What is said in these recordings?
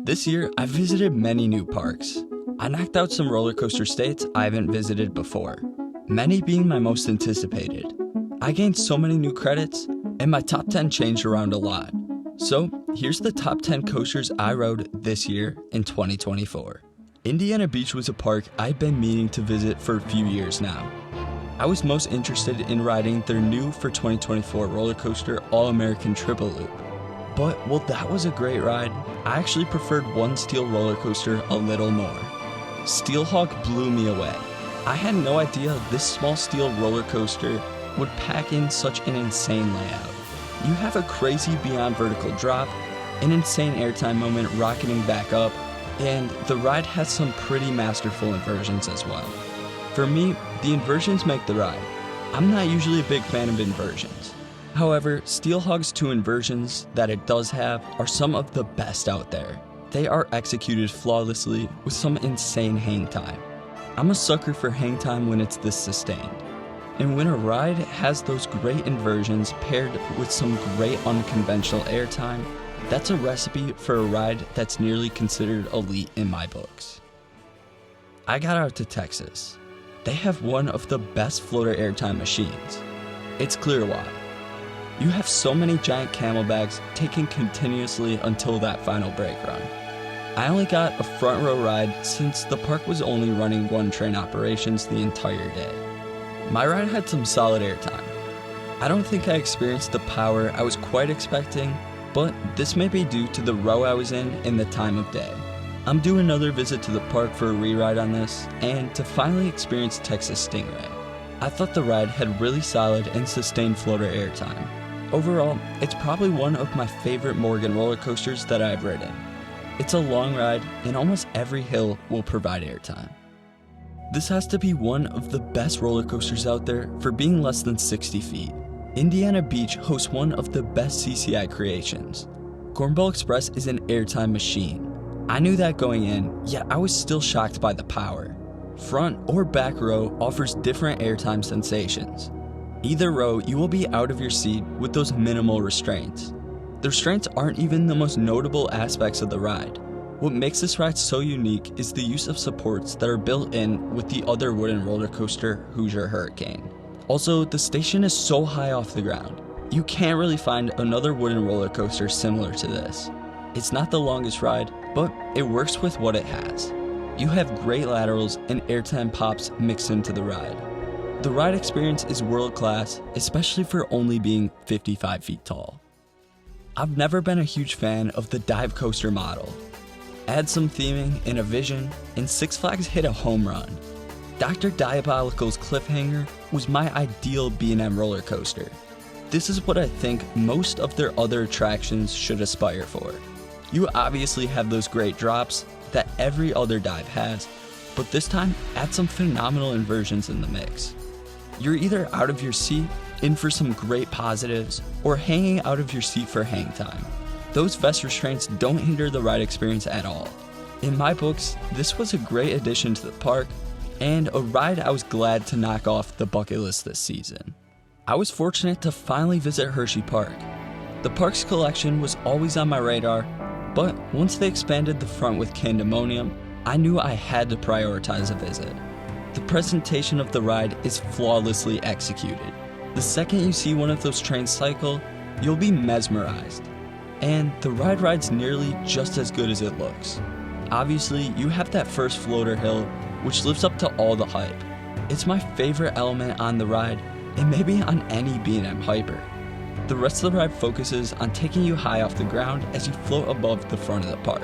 This year, I visited many new parks. I knocked out some roller coaster states I haven't visited before, many being my most anticipated. I gained so many new credits, and my top 10 changed around a lot. So, here's the top 10 coasters I rode this year in 2024. Indiana Beach was a park I'd been meaning to visit for a few years now. I was most interested in riding their new for 2024 roller coaster All-American Triple Loop. But while that was a great ride, I actually preferred one steel roller coaster a little more. Steelhawk blew me away. I had no idea this small steel roller coaster would pack in such an insane layout. You have a crazy beyond vertical drop, an insane airtime moment rocketing back up, and the ride has some pretty masterful inversions as well. For me, the inversions make the ride. I'm not usually a big fan of inversions. However, Steelhawk's two inversions that it does have are some of the best out there. They are executed flawlessly with some insane hang time. I'm a sucker for hang time when it's this sustained. And when a ride has those great inversions paired with some great unconventional airtime, that's a recipe for a ride that's nearly considered elite in my books. I got out to Texas. They have one of the best floater airtime machines. It's clear why. You have so many giant camelbacks taken continuously until that final brake run. I only got a front row ride since the park was only running one train operations the entire day. My ride had some solid airtime. I don't think I experienced the power I was quite expecting, but this may be due to the row I was in and the time of day. I'm due another visit to the park for a re-ride on this, and to finally experience Texas Stingray. I thought the ride had really solid and sustained floater airtime. Overall, it's probably one of my favorite Morgan roller coasters that I've ridden. It's a long ride, and almost every hill will provide airtime. This has to be one of the best roller coasters out there for being less than 60 feet. Indiana Beach hosts one of the best CCI creations. Cornball Express is an airtime machine. I knew that going in, yet I was still shocked by the power. Front or back row offers different airtime sensations. Either row, you will be out of your seat with those minimal restraints. The restraints aren't even the most notable aspects of the ride. What makes this ride so unique is the use of supports that are built in with the other wooden roller coaster, Hoosier Hurricane. Also, the station is so high off the ground. You can't really find another wooden roller coaster similar to this. It's not the longest ride, but it works with what it has. You have great laterals and airtime pops mixed into the ride. The ride experience is world class, especially for only being 55 feet tall. I've never been a huge fan of the dive coaster model. Add some theming and a vision, and Six Flags hit a home run. Dr. Diabolical's Cliffhanger was my ideal B&M roller coaster. This is what I think most of their other attractions should aspire for. You obviously have those great drops that every other dive has, but this time add some phenomenal inversions in the mix. You're either out of your seat, in for some great positives, or hanging out of your seat for hang time. Those vest restraints don't hinder the ride experience at all. In my books, this was a great addition to the park, and a ride I was glad to knock off the bucket list this season. I was fortunate to finally visit Hershey Park. The park's collection was always on my radar, but once they expanded the front with Candemonium, I knew I had to prioritize a visit. The presentation of the ride is flawlessly executed. The second you see one of those trains cycle, you'll be mesmerized. And the ride ride's nearly just as good as it looks. Obviously, you have that first floater hill, which lives up to all the hype. It's my favorite element on the ride, and maybe on any B&M Hyper. The rest of the ride focuses on taking you high off the ground as you float above the front of the park.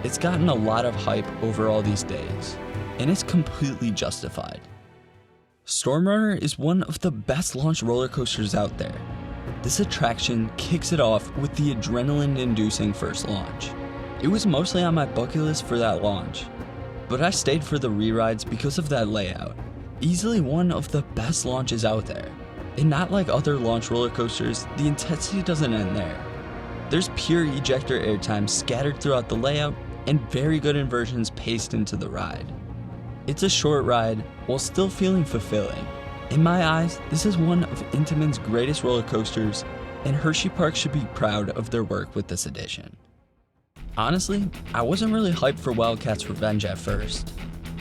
It's gotten a lot of hype over all these days, and it's completely justified. Stormrunner is one of the best launch roller coasters out there. This attraction kicks it off with the adrenaline-inducing first launch. It was mostly on my bucket list for that launch, but I stayed for the re-rides because of that layout. Easily one of the best launches out there. And not like other launch roller coasters, the intensity doesn't end there. There's pure ejector airtime scattered throughout the layout and very good inversions paced into the ride. It's a short ride while still feeling fulfilling. In my eyes, this is one of Intamin's greatest roller coasters, and Hershey Park should be proud of their work with this edition. Honestly, I wasn't really hyped for Wildcats Revenge at first.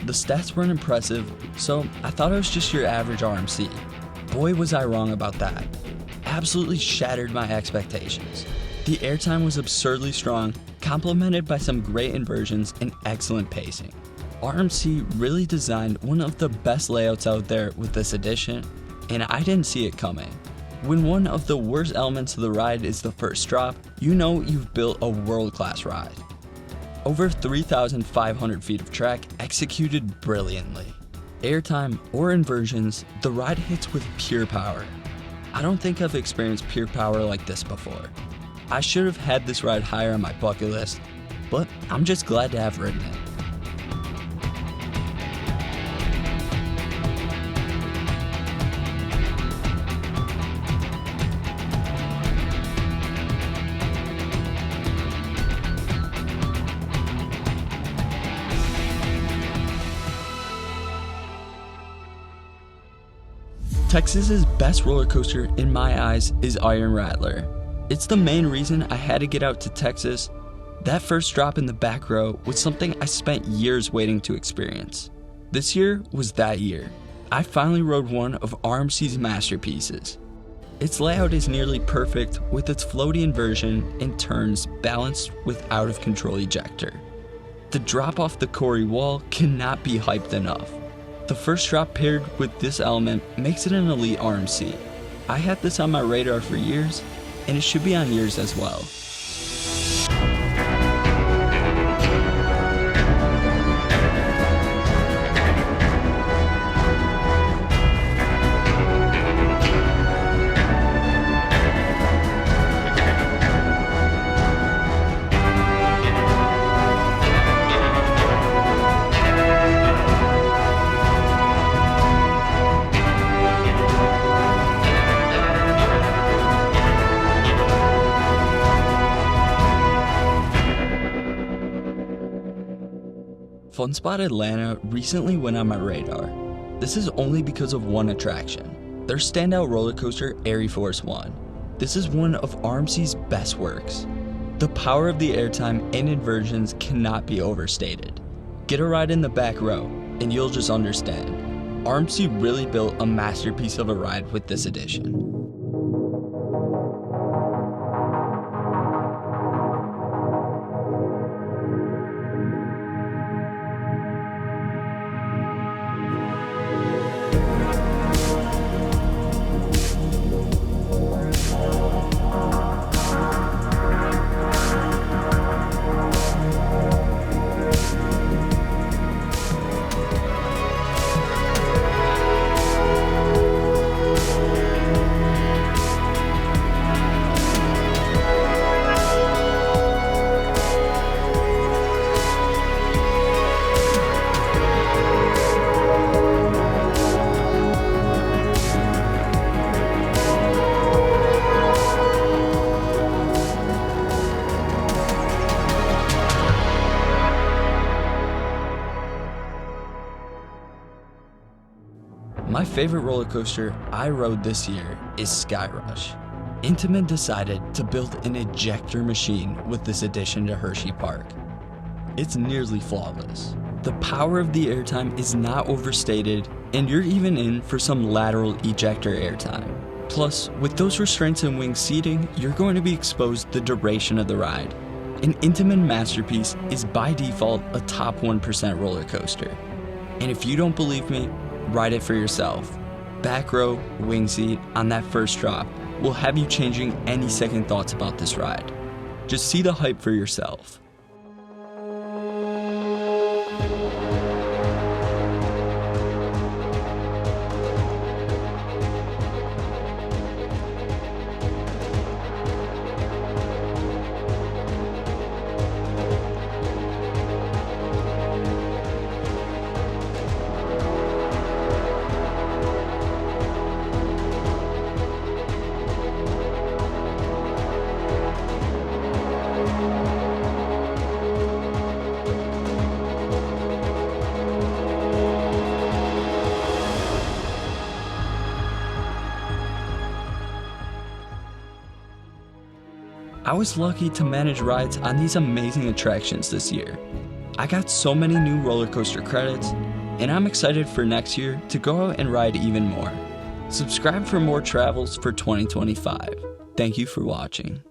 The stats weren't impressive, so I thought it was just your average RMC. Boy, was I wrong about that. Absolutely shattered my expectations. The airtime was absurdly strong, complemented by some great inversions and excellent pacing. RMC really designed one of the best layouts out there with this edition, and I didn't see it coming. When one of the worst elements of the ride is the first drop, you know you've built a world-class ride. Over 3,500 feet of track executed brilliantly. Airtime or inversions, the ride hits with pure power. I don't think I've experienced pure power like this before. I should have had this ride higher on my bucket list, but I'm just glad to have ridden it. Texas's best roller coaster in my eyes is Iron Rattler. It's the main reason I had to get out to Texas. That first drop in the back row was something I spent years waiting to experience. This year was that year. I finally rode one of RMC's masterpieces. Its layout is nearly perfect with its floaty inversion and turns balanced with out of control ejector. The drop off the Corey wall cannot be hyped enough. The first drop paired with this element makes it an elite RMC. I had this on my radar for years, and it should be on yours as well. Fun Spot Atlanta recently went on my radar. This is only because of one attraction, their standout roller coaster Airy Force 1. This is one of RMC's best works. The power of the airtime and inversions cannot be overstated. Get a ride in the back row and you'll just understand. RMC really built a masterpiece of a ride with this edition. My favorite roller coaster I rode this year is Skyrush. Intamin decided to build an ejector machine with this addition to Hershey Park. It's nearly flawless. The power of the airtime is not overstated, and you're even in for some lateral ejector airtime. Plus, with those restraints and wing seating, you're going to be exposed the duration of the ride. An Intamin masterpiece is by default a top 1% roller coaster. And if you don't believe me, ride it for yourself. Back row, wing seat, on that first drop will have you changing any second thoughts about this ride. Just see the hype for yourself. I was lucky to manage rides on these amazing attractions this year. I got so many new roller coaster credits, and I'm excited for next year to go out and ride even more. Subscribe for more travels for 2025. Thank you for watching.